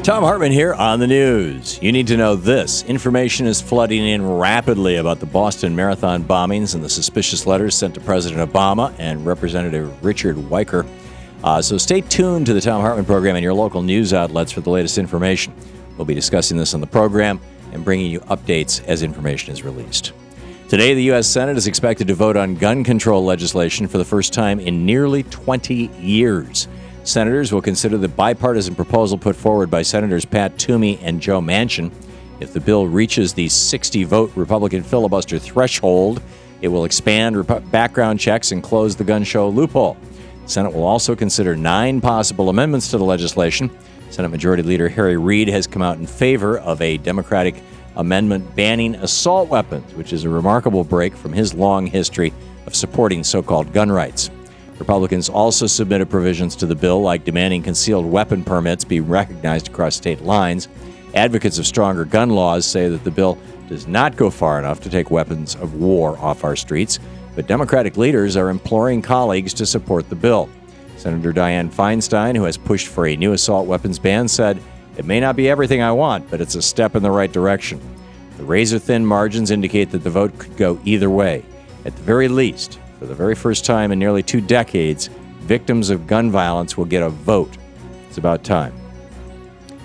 Thom Hartmann here on the news. You need to know this. Information is flooding in rapidly about the Boston Marathon bombings and the suspicious letters sent to President Obama and Representative Richard Weicker. So stay tuned to the Thom Hartmann Program and your local news outlets for the latest information. We'll be discussing this on the program and bringing you updates as information is released. Today, the U.S. Senate is expected to vote on gun control legislation for the first time in nearly 20 years. Senators will consider the bipartisan proposal put forward by Senators Pat Toomey and Joe Manchin. If the bill reaches the 60-vote Republican filibuster threshold, it will expand background checks and close the gun show loophole. The Senate will also consider 9 possible amendments to the legislation. Senate Majority Leader Harry Reid has come out in favor of a Democratic amendment banning assault weapons, which is a remarkable break from his long history of supporting so-called gun rights. Republicans also submitted provisions to the bill, like demanding concealed weapon permits be recognized across state lines. Advocates of stronger gun laws say that the bill does not go far enough to take weapons of war off our streets, but Democratic leaders are imploring colleagues to support the bill. Senator Dianne Feinstein, who has pushed for a new assault weapons ban, said, "It may not be everything I want, but it's a step in the right direction." The razor-thin margins indicate that the vote could go either way. At the very least, for the very first time in nearly 2 decades, victims of gun violence will get a vote. It's about time.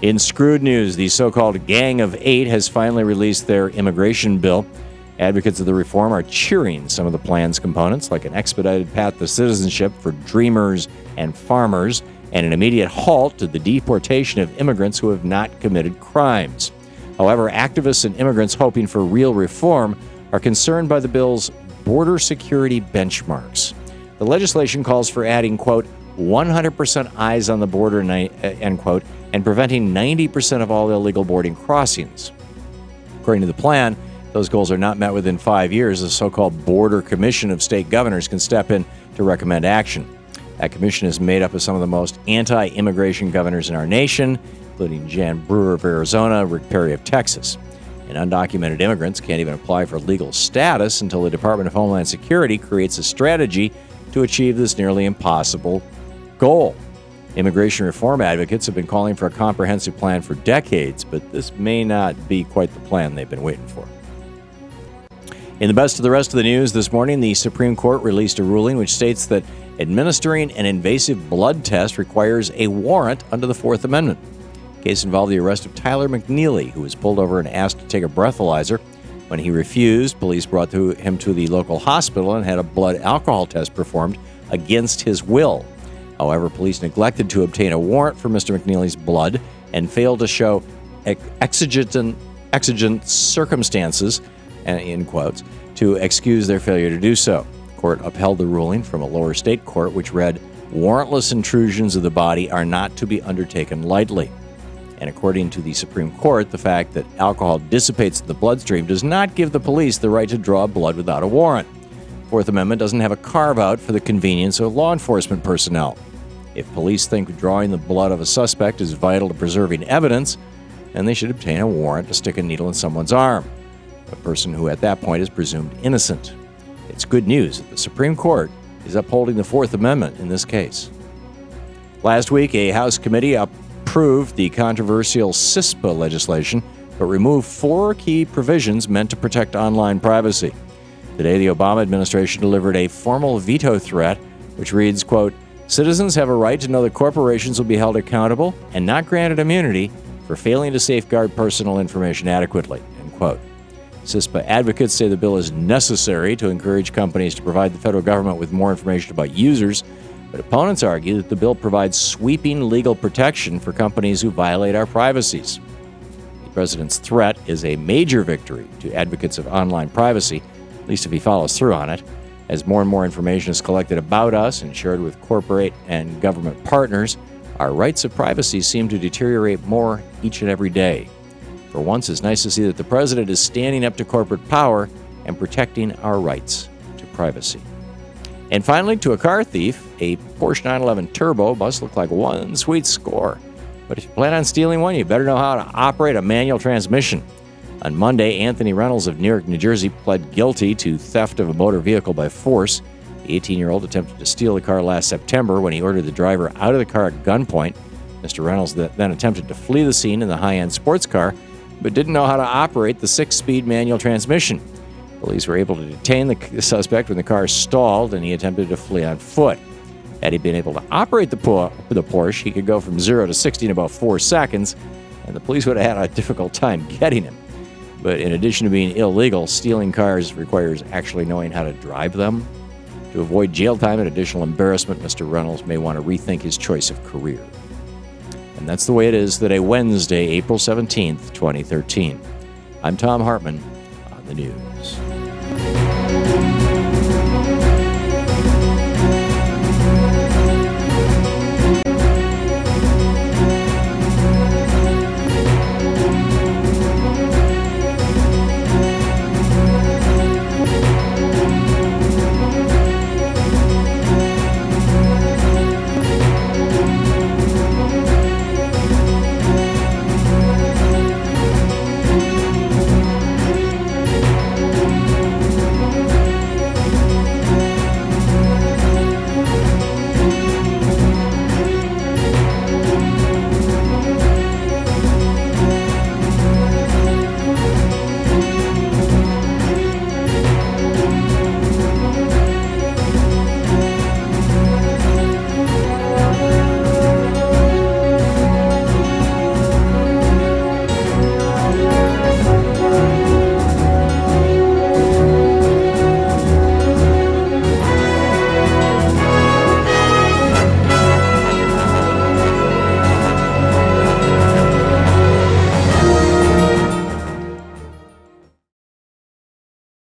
In screwed news, the so-called Gang of Eight has finally released their immigration bill. Advocates of the reform are cheering some of the plan's components, like an expedited path to citizenship for dreamers and farmers, and an immediate halt to the deportation of immigrants who have not committed crimes. However, activists and immigrants hoping for real reform are concerned by the bill's border security benchmarks. The legislation calls for adding, quote, 100% eyes on the border, end quote, and preventing 90% of all illegal boarding crossings. According to the plan, those goals are not met within 5 years. The so-called Border Commission of State Governors can step in to recommend action. That commission is made up of some of the most anti-immigration governors in our nation, including Jan Brewer of Arizona, Rick Perry of Texas. And undocumented immigrants can't even apply for legal status until the Department of Homeland Security creates a strategy to achieve this nearly impossible goal. Immigration reform advocates have been calling for a comprehensive plan for decades, but this may not be quite the plan they've been waiting for. In the best of the rest of the news this morning, the Supreme Court released a ruling which states that administering an invasive blood test requires a warrant under the Fourth Amendment. The case involved the arrest of Tyler McNeely, who was pulled over and asked to take a breathalyzer. When he refused, police brought him to the local hospital and had a blood alcohol test performed against his will. However, police neglected to obtain a warrant for Mr. McNeely's blood and failed to show exigent circumstances, in quotes, to excuse their failure to do so. The court upheld the ruling from a lower state court, which read, "Warrantless intrusions of the body are not to be undertaken lightly." And according to the Supreme Court, the fact that alcohol dissipates the bloodstream does not give the police the right to draw blood without a warrant. The Fourth Amendment doesn't have a carve-out for the convenience of law enforcement personnel. If police think drawing the blood of a suspect is vital to preserving evidence, then they should obtain a warrant to stick a needle in someone's arm, a person who at that point is presumed innocent. It's good news that the Supreme Court is upholding the Fourth Amendment in this case. Last week, a House committee approved the controversial CISPA legislation, but removed 4 key provisions meant to protect online privacy. Today, the Obama administration delivered a formal veto threat, which reads, quote, "Citizens have a right to know that corporations will be held accountable and not granted immunity for failing to safeguard personal information adequately," end quote. CISPA advocates say the bill is necessary to encourage companies to provide the federal government with more information about users, but opponents argue that the bill provides sweeping legal protection for companies who violate our privacies. The president's threat is a major victory to advocates of online privacy, at least if he follows through on it. As more and more information is collected about us and shared with corporate and government partners, our rights of privacy seem to deteriorate more each and every day. For once, it's nice to see that the president is standing up to corporate power and protecting our rights to privacy. And finally, to a car thief, a Porsche 911 Turbo must look like one sweet score. But if you plan on stealing one, you better know how to operate a manual transmission. On Monday, Anthony Reynolds of Newark, New Jersey, pled guilty to theft of a motor vehicle by force. The 18-year-old attempted to steal the car last September when he ordered the driver out of the car at gunpoint. Mr. Reynolds then attempted to flee the scene in the high-end sports car, but didn't know how to operate the 6-speed manual transmission. Police were able to detain the suspect when the car stalled and he attempted to flee on foot. Had he been able to operate the Porsche, he could go from 0 to 60 in about 4 seconds, and the police would have had a difficult time getting him. But in addition to being illegal, stealing cars requires actually knowing how to drive them. To avoid jail time and additional embarrassment, Mr. Reynolds may want to rethink his choice of career. And that's the way it is today, Wednesday, April 17th, 2013. I'm Thom Hartmann on the news.